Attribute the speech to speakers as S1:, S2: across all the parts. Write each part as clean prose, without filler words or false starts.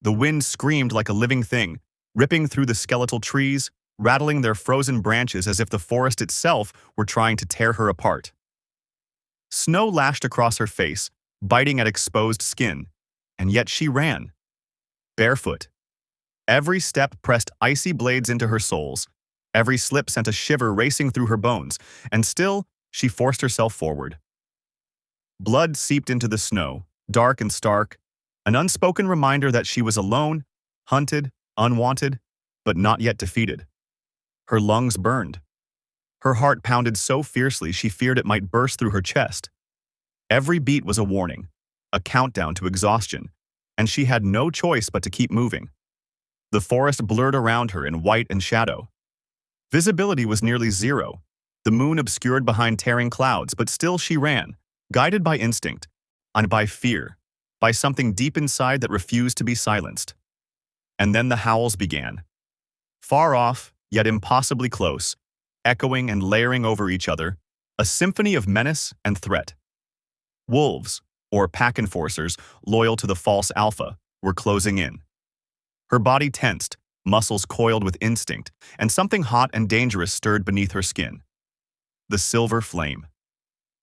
S1: The wind screamed like a living thing, ripping through the skeletal trees, rattling their frozen branches as if the forest itself were trying to tear her apart. Snow lashed across her face, biting at exposed skin, and yet she ran. Barefoot. Every step pressed icy blades into her soles. Every slip sent a shiver racing through her bones, and still she forced herself forward. Blood seeped into the snow, dark and stark, an unspoken reminder that she was alone, hunted, unwanted, but not yet defeated. Her lungs burned. Her heart pounded so fiercely she feared it might burst through her chest. Every beat was a warning, a countdown to exhaustion, and she had no choice but to keep moving. The forest blurred around her in white and shadow. Visibility was nearly zero, the moon obscured behind tearing clouds, but still she ran, guided by instinct, and by fear, by something deep inside that refused to be silenced. And then the howls began. Far off, yet impossibly close, echoing and layering over each other, a symphony of menace and threat. Wolves, or pack enforcers loyal to the false alpha, were closing in. Her body tensed, muscles coiled with instinct, and something hot and dangerous stirred beneath her skin. The silver flame.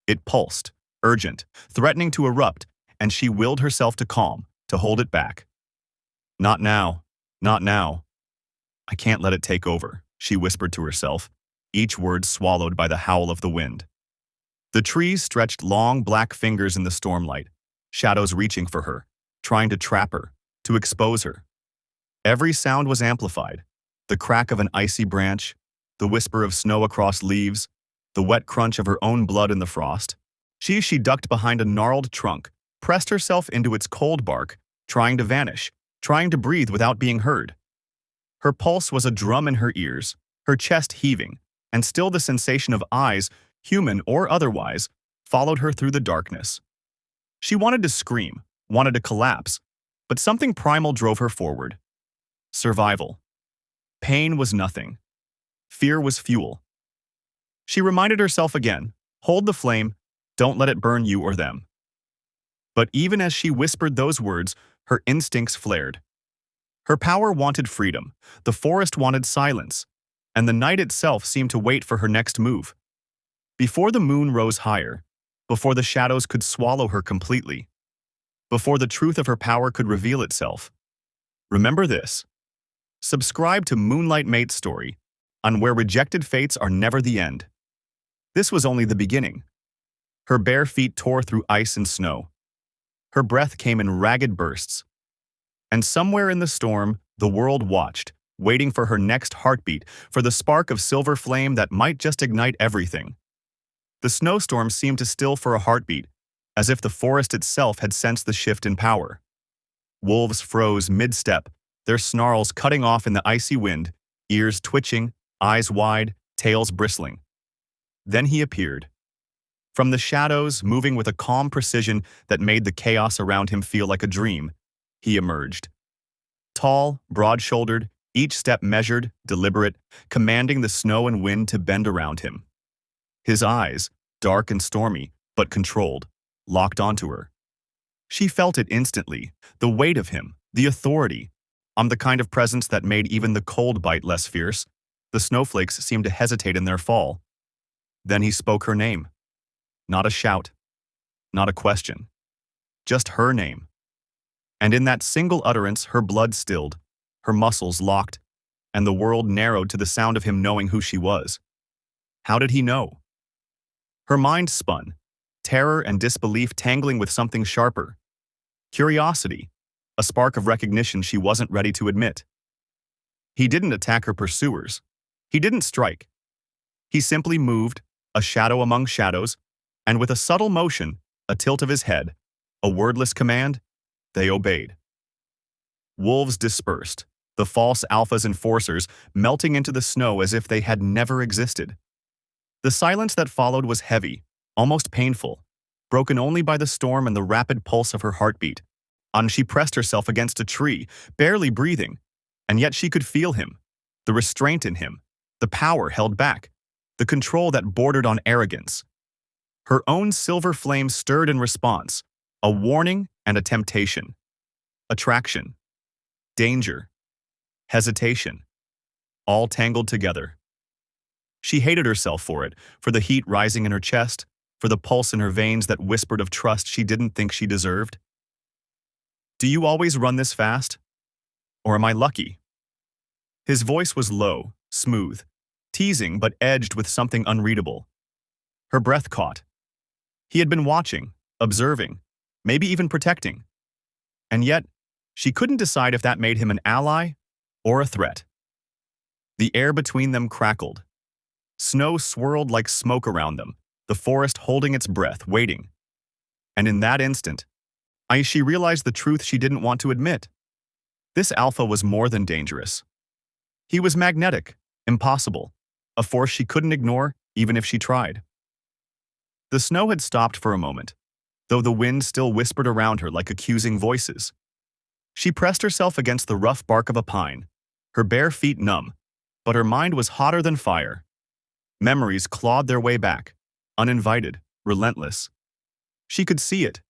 S1: It pulsed, urgent, threatening to erupt, and she willed herself to calm, to hold it back. Not now, not now. I can't let it take over, she whispered to herself, each word swallowed by the howl of the wind. The trees stretched long black fingers in the stormlight, shadows reaching for her, trying to trap her, to expose her. Every sound was amplified, the crack of an icy branch, the whisper of snow across leaves, the wet crunch of her own blood in the frost. She ducked behind a gnarled trunk, pressed herself into its cold bark, trying to vanish, trying to breathe without being heard. Her pulse was a drum in her ears, her chest heaving, and still the sensation of eyes, human or otherwise, followed her through the darkness. She wanted to scream, wanted to collapse, but something primal drove her forward. Survival. Pain was nothing. Fear was fuel. She reminded herself again, hold the flame, don't let it burn you or them. But even as she whispered those words, her instincts flared. Her power wanted freedom, the forest wanted silence, and the night itself seemed to wait for her next move. Before the moon rose higher, before the shadows could swallow her completely, before the truth of her power could reveal itself. Remember this. Subscribe to Moonlight Mate's story, on where rejected fates are never the end. This was only the beginning. Her bare feet tore through ice and snow. Her breath came in ragged bursts. And somewhere in the storm, the world watched, waiting for her next heartbeat, for the spark of silver flame that might just ignite everything. The snowstorm seemed to still for a heartbeat, as if the forest itself had sensed the shift in power. Wolves froze mid-step, their snarls cutting off in the icy wind, ears twitching, eyes wide, tails bristling. Then he appeared. From the shadows, moving with a calm precision that made the chaos around him feel like a dream, he emerged. Tall, broad-shouldered, each step measured, deliberate, commanding the snow and wind to bend around him. His eyes, dark and stormy, but controlled, locked onto her. She felt it instantly, the weight of him, the authority. The kind of presence that made even the cold bite less fierce. The snowflakes seemed to hesitate in their fall. Then he spoke her name. Not a shout, not a question. Just her name. And in that single utterance, her blood stilled, her muscles locked, and the world narrowed to the sound of him knowing who she was. How did he know? Her mind spun, terror and disbelief tangling with something sharper. Curiosity, a spark of recognition she wasn't ready to admit. He didn't attack her pursuers. He didn't strike. He simply moved, a shadow among shadows, and with a subtle motion, a tilt of his head, a wordless command, they obeyed. Wolves dispersed, the false alpha's enforcers melting into the snow as if they had never existed. The silence that followed was heavy, almost painful, broken only by the storm and the rapid pulse of her heartbeat. She pressed herself against a tree, barely breathing, and yet she could feel him, the restraint in him, the power held back, the control that bordered on arrogance. Her own silver flame stirred in response, a warning and a temptation. Attraction. danger, hesitation, all tangled together. She hated herself for it, for the heat rising in her chest, for the pulse in her veins that whispered of trust she didn't think she deserved. Do you always run this fast? Or am I lucky? His voice was low, smooth, teasing but edged with something unreadable. Her breath caught. He had been watching, observing, maybe even protecting. And yet, she couldn't decide if that made him an ally or a threat. The air between them crackled. Snow swirled like smoke around them, the forest holding its breath, waiting. And in that instant, she realized the truth she didn't want to admit. This alpha was more than dangerous. He was magnetic, impossible, a force she couldn't ignore even if she tried. The snow had stopped for a moment, though the wind still whispered around her like accusing voices. She pressed herself against the rough bark of a pine, her bare feet numb, but her mind was hotter than fire. Memories clawed their way back, uninvited, relentless. She could see it,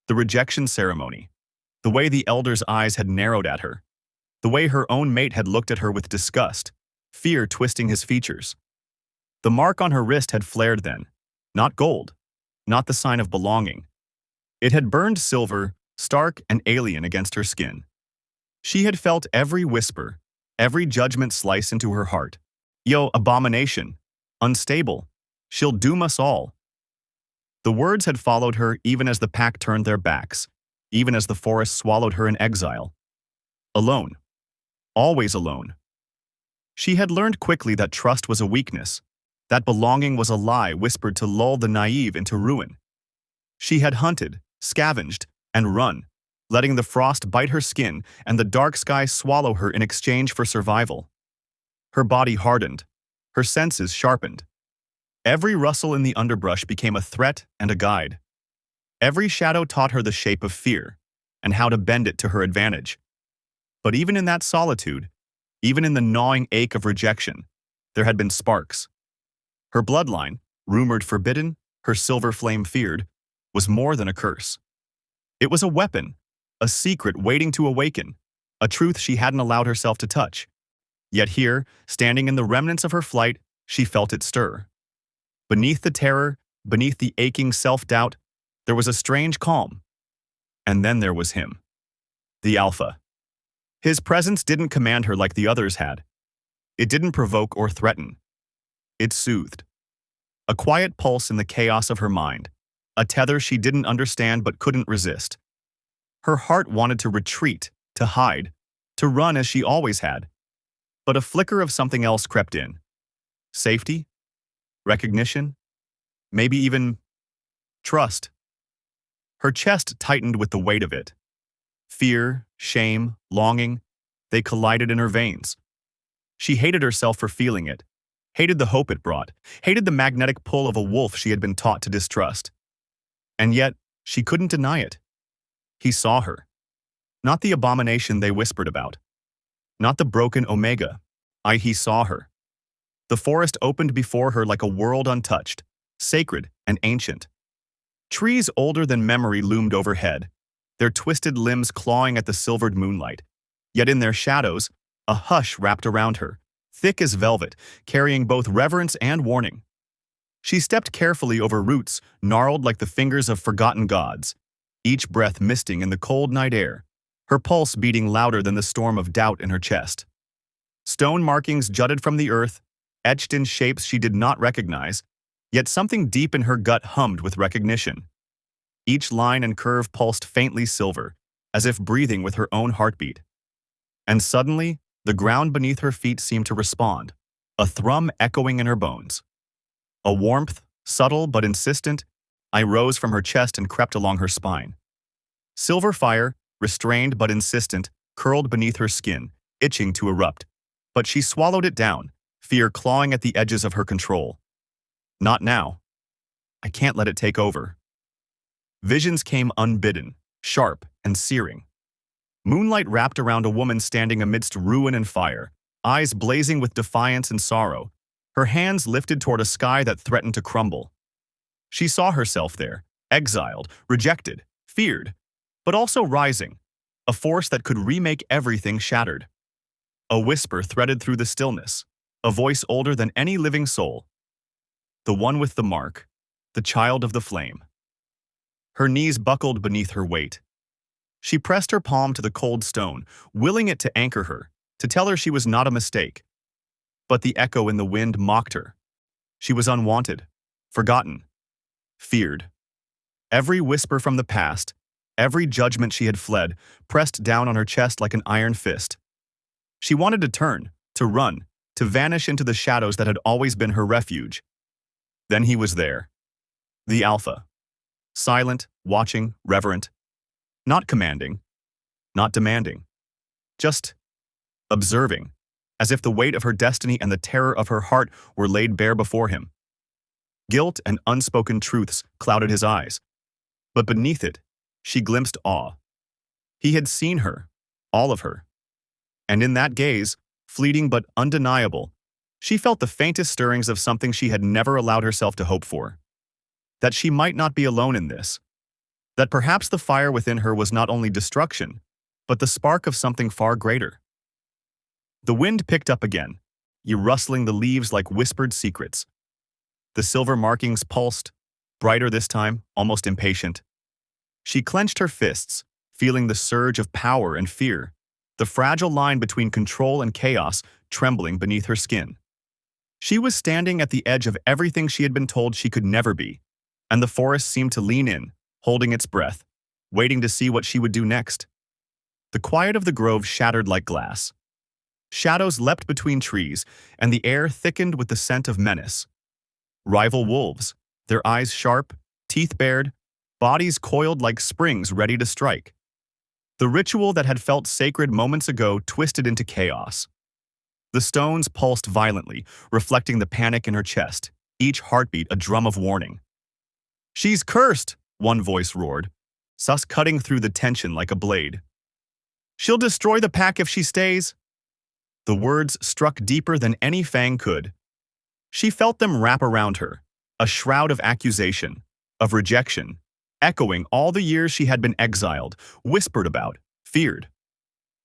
S1: the rejection ceremony, the way the elder's eyes had narrowed at her, the way her own mate had looked at her with disgust, fear twisting his features. The mark on her wrist had flared then, not gold, not the sign of belonging. It had burned silver, stark and alien against her skin. She had felt every whisper, every judgment slice into her heart. Yo, abomination, unstable, she'll doom us all. The words had followed her even as the pack turned their backs, even as the forest swallowed her in exile. Alone. Always alone. She had learned quickly that trust was a weakness, that belonging was a lie whispered to lull the naive into ruin. She had hunted, scavenged, and run, letting the frost bite her skin and the dark sky swallow her in exchange for survival. Her body hardened, her senses sharpened. Every rustle in the underbrush became a threat and a guide. Every shadow taught her the shape of fear and how to bend it to her advantage. But even in that solitude, even in the gnawing ache of rejection, there had been sparks. Her bloodline, rumored forbidden, her silver flame feared, was more than a curse. It was a weapon, a secret waiting to awaken, a truth she hadn't allowed herself to touch. Yet here, standing in the remnants of her flight, she felt it stir. Beneath the terror, beneath the aching self-doubt, there was a strange calm. And then there was him. The Alpha. His presence didn't command her like the others had. It didn't provoke or threaten. It soothed. A quiet pulse in the chaos of her mind, a tether she didn't understand but couldn't resist. Her heart wanted to retreat, to hide, to run as she always had. But a flicker of something else crept in. Safety? Recognition? Maybe even trust. Her chest tightened with the weight of it. Fear, shame, longing, they collided in her veins. She hated herself for feeling it, hated the hope it brought, hated the magnetic pull of a wolf she had been taught to distrust. And yet, she couldn't deny it. He saw her. Not the abomination they whispered about. Not the broken Omega. He saw her. The forest opened before her like a world untouched, sacred and ancient. Trees older than memory loomed overhead, their twisted limbs clawing at the silvered moonlight. Yet in their shadows, a hush wrapped around her, thick as velvet, carrying both reverence and warning. She stepped carefully over roots gnarled like the fingers of forgotten gods, each breath misting in the cold night air, her pulse beating louder than the storm of doubt in her chest. Stone markings jutted from the earth, etched in shapes she did not recognize, yet something deep in her gut hummed with recognition. Each line and curve pulsed faintly silver, as if breathing with her own heartbeat. And suddenly, the ground beneath her feet seemed to respond, a thrum echoing in her bones. A warmth, subtle but insistent, rose from her chest and crept along her spine. Silver fire, restrained but insistent, curled beneath her skin, itching to erupt. But she swallowed it down, fear clawing at the edges of her control. Not now. I can't let it take over. Visions came unbidden, sharp and searing. Moonlight wrapped around a woman standing amidst ruin and fire, eyes blazing with defiance and sorrow, her hands lifted toward a sky that threatened to crumble. She saw herself there, exiled, rejected, feared, but also rising, A force that could remake everything shattered. A whisper threaded through the stillness, a voice older than any living soul. The one with the mark, the child of the flame. Her knees buckled beneath her weight. She pressed her palm to the cold stone, willing it to anchor her, to tell her she was not a mistake. But the echo in the wind mocked her. She was unwanted, forgotten, feared. Every whisper from the past, every judgment she had fled, pressed down on her chest like an iron fist. She wanted to turn, to run, to vanish into the shadows that had always been her refuge. Then he was there. The Alpha. Silent, watching, reverent. Not commanding. Not demanding. Just observing, as if the weight of her destiny and the terror of her heart were laid bare before him. Guilt and unspoken truths clouded his eyes. But beneath it, she glimpsed awe. He had seen her, all of her. And in that gaze, fleeting but undeniable, she felt the faintest stirrings of something she had never allowed herself to hope for. That she might not be alone in this. That perhaps the fire within her was not only destruction, but the spark of something far greater. The wind picked up again, rustling the leaves like whispered secrets. The silver markings pulsed, brighter this time, almost impatient. She clenched her fists, feeling the surge of power and fear, the fragile line between control and chaos trembling beneath her skin. She was standing at the edge of everything she had been told she could never be, and the forest seemed to lean in, holding its breath, waiting to see what she would do next. The quiet of the grove shattered like glass. Shadows leapt between trees, and the air thickened with the scent of menace. Rival wolves, their eyes sharp, teeth bared, bodies coiled like springs ready to strike. The ritual that had felt sacred moments ago twisted into chaos. The stones pulsed violently, reflecting the panic in her chest, each heartbeat a drum of warning. "She's cursed!" one voice roared, sus cutting through the tension like a blade. "She'll destroy the pack if she stays." The words struck deeper than any fang could. She felt them wrap around her, a shroud of accusation, of rejection, echoing all the years she had been exiled, whispered about, feared.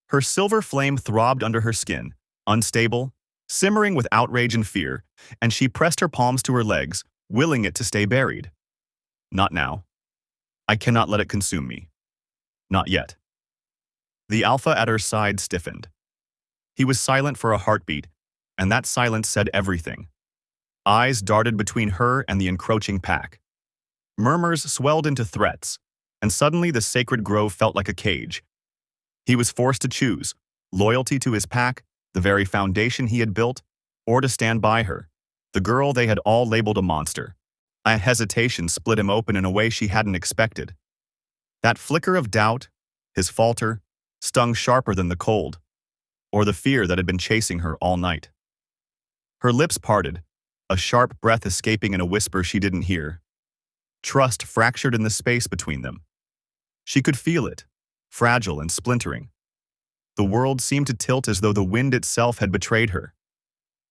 S1: Her silver flame throbbed under her skin, unstable, simmering with outrage and fear, and she pressed her palms to her legs, willing it to stay buried. Not now. I cannot let it consume me. Not yet. The Alpha at her side stiffened. He was silent for a heartbeat, and that silence said everything. Eyes darted between her and the encroaching pack. Murmurs swelled into threats, and suddenly the sacred grove felt like a cage. He was forced to choose, loyalty to his pack, the very foundation he had built, or to stand by her, the girl they had all labeled a monster. A hesitation split him open in a way she hadn't expected. That flicker of doubt, his falter, stung sharper than the cold, or the fear that had been chasing her all night. Her lips parted, a sharp breath escaping in a whisper she didn't hear. Trust fractured in the space between them. She could feel it, fragile and splintering. The world seemed to tilt as though the wind itself had betrayed her.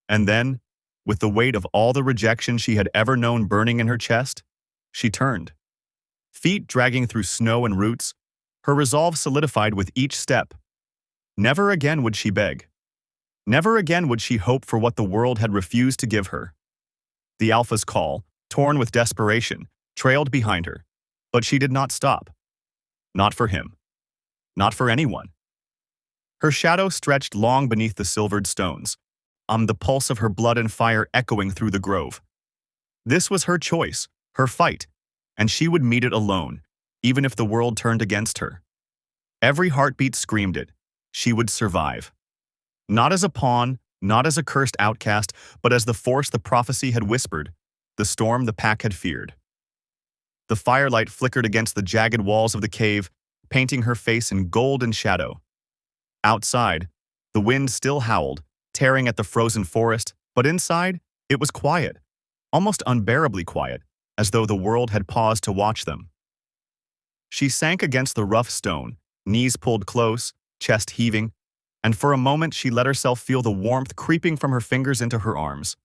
S1: And then, with the weight of all the rejection she had ever known burning in her chest, she turned. Feet dragging through snow and roots, her resolve solidified with each step. Never again would she beg. Never again would she hope for what the world had refused to give her. The Alpha's call, torn with desperation, trailed behind her, but she did not stop. Not for him. Not for anyone. Her shadow stretched long beneath the silvered stones, the pulse of her blood and fire echoing through the grove. This was her choice, her fight, and she would meet it alone, even if the world turned against her. Every heartbeat screamed it. She would survive. Not as a pawn, not as a cursed outcast, but as the force the prophecy had whispered, the storm the pack had feared. The firelight flickered against the jagged walls of the cave, painting her face in gold and shadow. Outside, the wind still howled, tearing at the frozen forest, but inside, it was quiet, almost unbearably quiet, as though the world had paused to watch them. She sank against the rough stone, knees pulled close, chest heaving, and for a moment she let herself feel the warmth creeping from her fingers into her arms.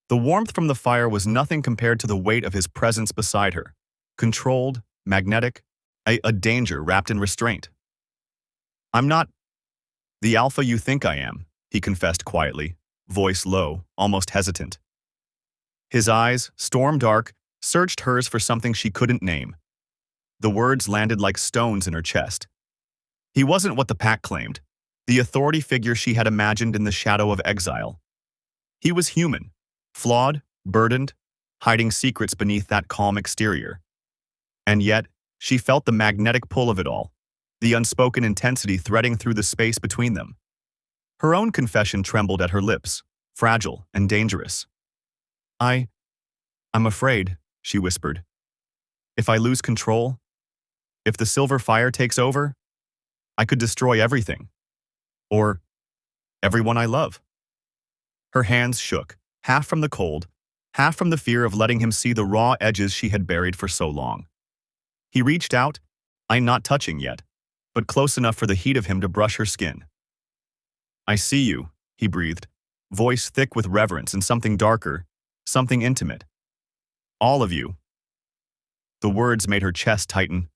S1: The warmth from the fire was nothing compared to the weight of his presence beside her, controlled, magnetic, a danger wrapped in restraint. I'm not the alpha you think I am, he confessed quietly, voice low, almost hesitant. His eyes, storm-dark, searched hers for something she couldn't name. The words landed like stones in her chest. He wasn't what the pack claimed, the authority figure she had imagined in the shadow of exile. He was human, flawed, burdened, hiding secrets beneath that calm exterior. And yet, she felt the magnetic pull of it all, the unspoken intensity threading through the space between them. Her own confession trembled at her lips, fragile and dangerous. I'm afraid, she whispered. If I lose control, if the silver fire takes over, I could destroy everything. Or everyone I love. Her hands shook, half from the cold, half from the fear of letting him see the raw edges she had buried for so long. He reached out, I'm not touching yet, but close enough for the heat of him to brush her skin. I see you, he breathed, voice thick with reverence and something darker, something intimate. All of you. The words made her chest tighten.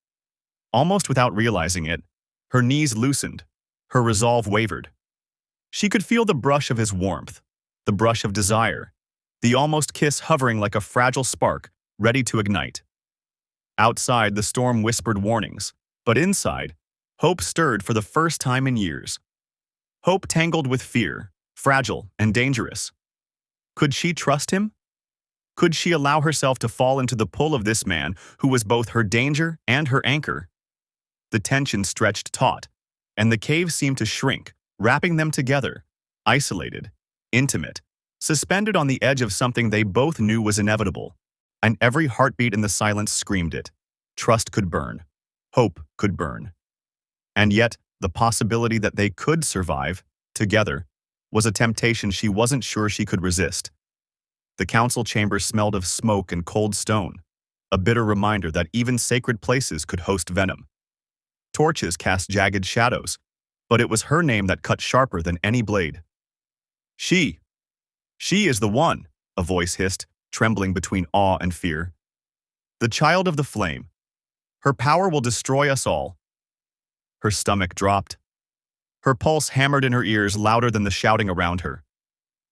S1: Almost without realizing it, her knees loosened, her resolve wavered. She could feel the brush of his warmth, the brush of desire, the almost kiss hovering like a fragile spark, ready to ignite. Outside, the storm whispered warnings, but inside, hope stirred for the first time in years. Hope tangled with fear, fragile and dangerous. Could she trust him? Could she allow herself to fall into the pull of this man who was both her danger and her anchor? The tension stretched taut, and the cave seemed to shrink, wrapping them together, isolated, intimate, suspended on the edge of something they both knew was inevitable. And every heartbeat in the silence screamed it. Trust could burn. Hope could burn. And yet, the possibility that they could survive, together, was a temptation she wasn't sure she could resist. The council chamber smelled of smoke and cold stone, a bitter reminder that even sacred places could host venom. Torches cast jagged shadows, but it was her name that cut sharper than any blade. She is the one, a voice hissed, trembling between awe and fear. The child of the flame. Her power will destroy us all. Her stomach dropped. Her pulse hammered in her ears louder than the shouting around her.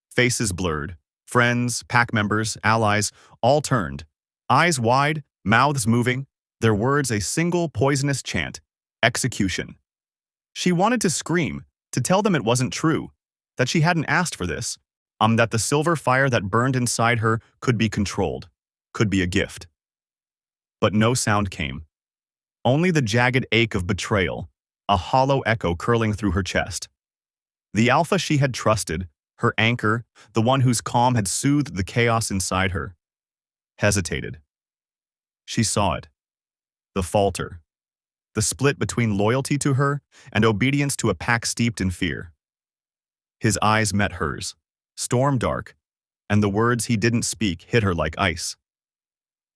S1: Faces blurred. Friends, pack members, allies, all turned. Eyes wide, mouths moving, their words a single poisonous chant. Execution. She wanted to scream, to tell them it wasn't true, that she hadn't asked for this, that the silver fire that burned inside her could be controlled, could be a gift. But no sound came. Only the jagged ache of betrayal, a hollow echo curling through her chest. The alpha she had trusted, her anchor, the one whose calm had soothed the chaos inside her, hesitated. She saw it. The falter. The split between loyalty to her and obedience to a pack steeped in fear. His eyes met hers, storm-dark, and the words he didn't speak hit her like ice.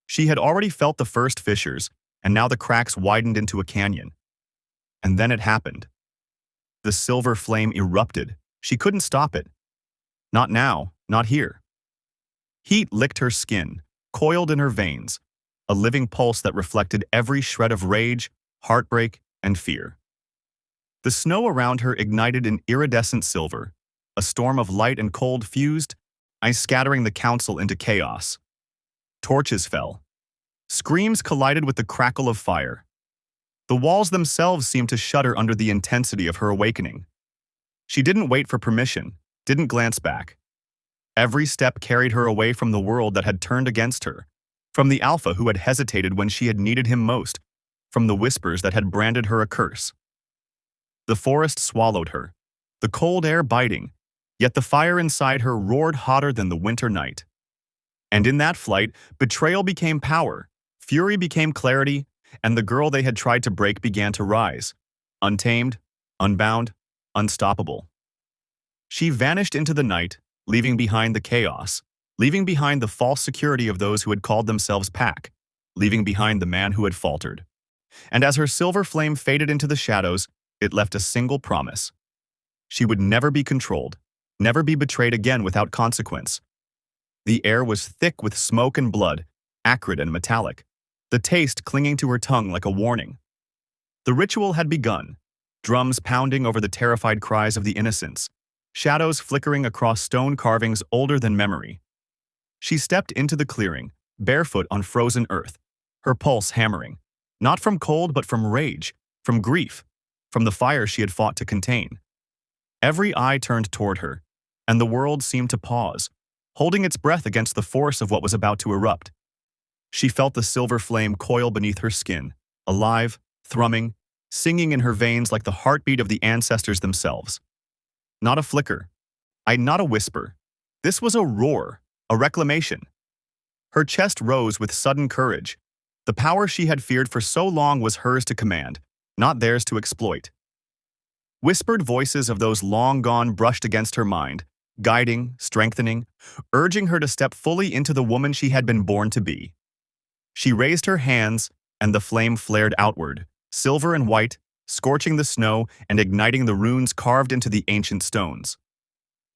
S1: She had already felt the first fissures, and now the cracks widened into a canyon. And then it happened. The silver flame erupted. She couldn't stop it. Not now, not here. Heat licked her skin, coiled in her veins, a living pulse that reflected every shred of rage, heartbreak, and fear. The snow around her ignited in iridescent silver, a storm of light and cold fused, ice scattering the council into chaos. Torches fell. Screams collided with the crackle of fire. The walls themselves seemed to shudder under the intensity of her awakening. She didn't wait for permission, didn't glance back. Every step carried her away from the world that had turned against her, from the alpha who had hesitated when she had needed him most, from the whispers that had branded her a curse. The forest swallowed her, the cold air biting, yet the fire inside her roared hotter than the winter night. And in that flight, betrayal became power, fury became clarity, and the girl they had tried to break began to rise, untamed, unbound, unstoppable. She vanished into the night, leaving behind the chaos, leaving behind the false security of those who had called themselves pack, leaving behind the man who had faltered. And as her silver flame faded into the shadows, it left a single promise. She would never be controlled, never be betrayed again without consequence. The air was thick with smoke and blood, acrid and metallic, the taste clinging to her tongue like a warning. The ritual had begun, drums pounding over the terrified cries of the innocents, shadows flickering across stone carvings older than memory. She stepped into the clearing, barefoot on frozen earth, her pulse hammering, not from cold but from rage, from grief, from the fire she had fought to contain. Every eye turned toward her, and the world seemed to pause, holding its breath against the force of what was about to erupt. She felt the silver flame coil beneath her skin, alive, thrumming, singing in her veins like the heartbeat of the ancestors themselves. Not a flicker, not a whisper. This was a roar, a reclamation. Her chest rose with sudden courage. The power she had feared for so long was hers to command, not theirs to exploit. Whispered voices of those long gone brushed against her mind, guiding, strengthening, urging her to step fully into the woman she had been born to be. She raised her hands, and the flame flared outward, silver and white, scorching the snow and igniting the runes carved into the ancient stones.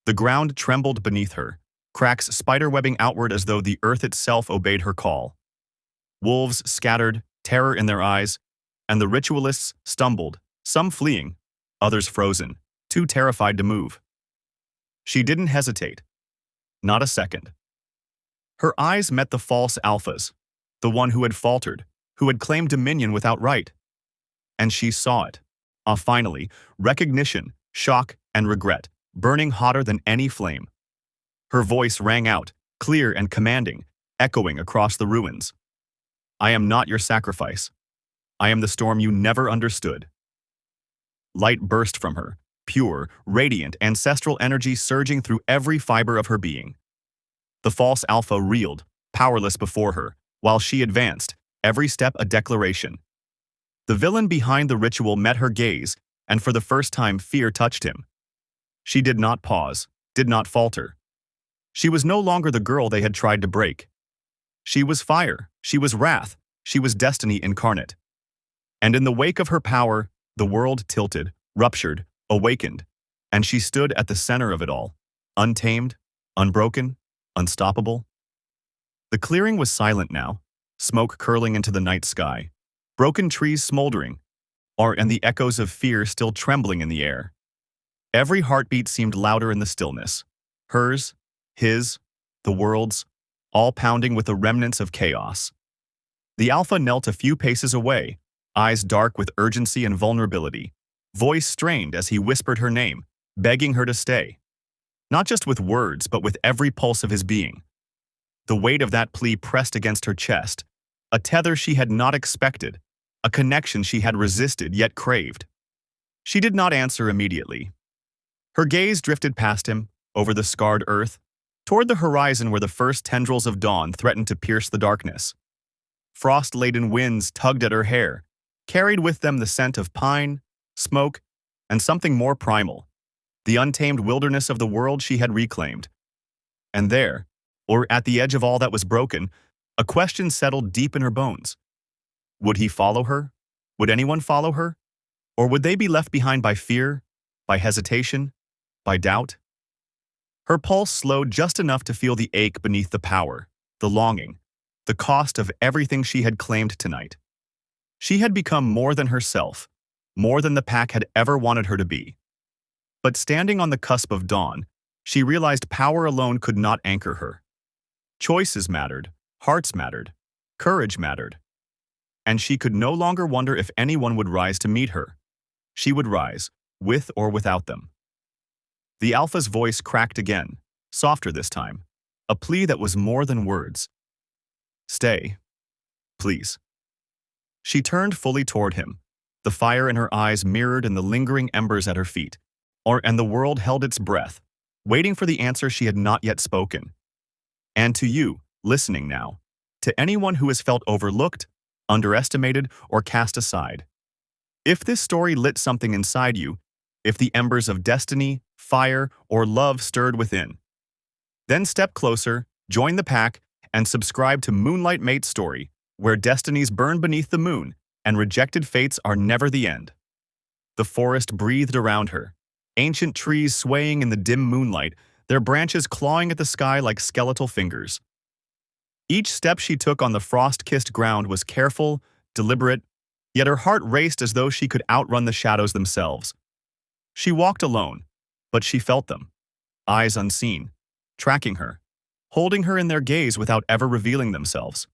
S1: The ground trembled beneath her, cracks spiderwebbing outward as though the earth itself obeyed her call. Wolves scattered, terror in their eyes, and the ritualists stumbled, some fleeing, others frozen, too terrified to move. She didn't hesitate. Not a second. Her eyes met the false alphas, the one who had faltered, who had claimed dominion without right. And she saw it. Finally, recognition, shock, and regret, burning hotter than any flame. Her voice rang out, clear and commanding, echoing across the ruins. I am not your sacrifice. I am the storm you never understood. Light burst from her, pure, radiant, ancestral energy surging through every fiber of her being. The false alpha reeled, powerless before her, while she advanced, every step a declaration. The villain behind the ritual met her gaze, and for the first time fear touched him. She did not pause, did not falter. She was no longer the girl they had tried to break. She was fire, she was wrath, she was destiny incarnate. And in the wake of her power, the world tilted, ruptured, awakened, and she stood at the center of it all, untamed, unbroken, unstoppable. The clearing was silent now, smoke curling into the night sky, broken trees smoldering, and the echoes of fear still trembling in the air. Every heartbeat seemed louder in the stillness, hers, his, the world's, all pounding with the remnants of chaos. The alpha knelt a few paces away, eyes dark with urgency and vulnerability, voice strained as he whispered her name, begging her to stay. Not just with words, but with every pulse of his being. The weight of that plea pressed against her chest, a tether she had not expected, a connection she had resisted yet craved. She did not answer immediately. Her gaze drifted past him, over the scarred earth, toward the horizon where the first tendrils of dawn threatened to pierce the darkness. Frost-laden winds tugged at her hair, carried with them the scent of pine, smoke, and something more primal, the untamed wilderness of the world she had reclaimed. And there, or at the edge of all that was broken, a question settled deep in her bones. Would he follow her? Would anyone follow her? Or would they be left behind by fear, by hesitation, by doubt? Her pulse slowed just enough to feel the ache beneath the power, the longing, the cost of everything she had claimed tonight. She had become more than herself, more than the pack had ever wanted her to be. But standing on the cusp of dawn, she realized power alone could not anchor her. Choices mattered, hearts mattered, courage mattered. And she could no longer wonder if anyone would rise to meet her. She would rise, with or without them. The alpha's voice cracked again, softer this time, a plea that was more than words. Stay, please. She turned fully toward him, the fire in her eyes mirrored in the lingering embers at her feet, and the world held its breath, waiting for the answer she had not yet spoken. And to you, listening now, to anyone who has felt overlooked, underestimated, or cast aside. If this story lit something inside you, if the embers of destiny, fire, or love stirred within, then step closer, join the pack, and subscribe to Moonlight Mate's story, where destinies burn beneath the moon and rejected fates are never the end. The forest breathed around her, ancient trees swaying in the dim moonlight, their branches clawing at the sky like skeletal fingers. Each step she took on the frost-kissed ground was careful, deliberate, Yet her heart raced as though she could outrun the shadows themselves. She walked alone, but she felt them, eyes unseen, tracking her, holding her in their gaze without ever revealing themselves.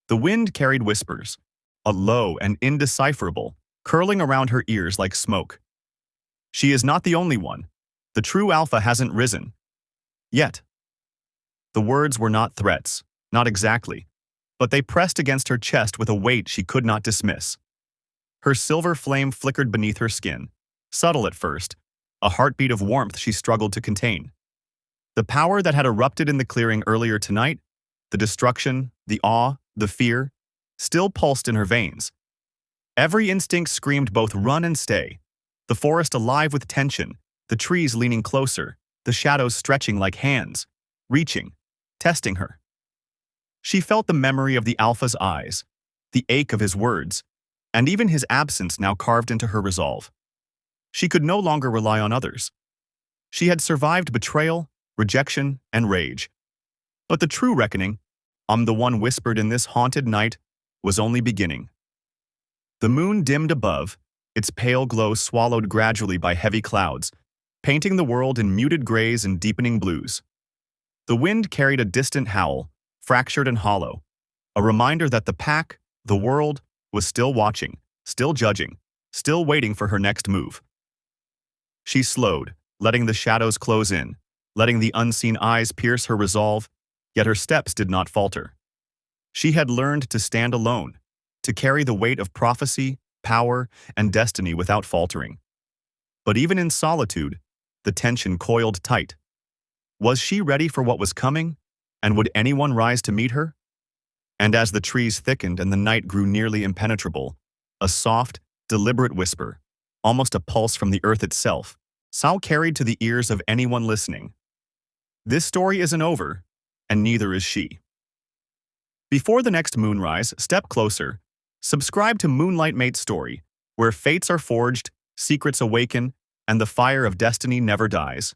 S1: The wind carried whispers, a low and indecipherable, curling around her ears like smoke. She is not the only one. The true alpha hasn't risen. Yet. The words were not threats, not exactly, but they pressed against her chest with a weight she could not dismiss. Her silver flame flickered beneath her skin, subtle at first, a heartbeat of warmth she struggled to contain. The power that had erupted in the clearing earlier tonight, the destruction, the awe, the fear, still pulsed in her veins. Every instinct screamed both run and stay, the forest alive with tension, the trees leaning closer, the shadows stretching like hands, reaching, testing her. She felt the memory of the alpha's eyes, the ache of his words, and even his absence now carved into her resolve. She could no longer rely on others. She had survived betrayal, rejection, and rage. But the true reckoning, the one whispered in this haunted night, was only beginning. The moon dimmed above, its pale glow swallowed gradually by heavy clouds, painting the world in muted grays and deepening blues. The wind carried a distant howl, fractured and hollow, a reminder that the pack, the world, was still watching, still judging, still waiting for her next move. She slowed, letting the shadows close in, letting the unseen eyes pierce her resolve, yet her steps did not falter. She had learned to stand alone, to carry the weight of prophecy, power, and destiny without faltering. But even in solitude, the tension coiled tight. Was she ready for what was coming, and would anyone rise to meet her? And as the trees thickened and the night grew nearly impenetrable, a soft, deliberate whisper, almost a pulse from the earth itself, carried to the ears of anyone listening. This story isn't over, and neither is she. Before the next moonrise, step closer. Subscribe to Moonlight Mate's story, where fates are forged, secrets awaken, and the fire of destiny never dies.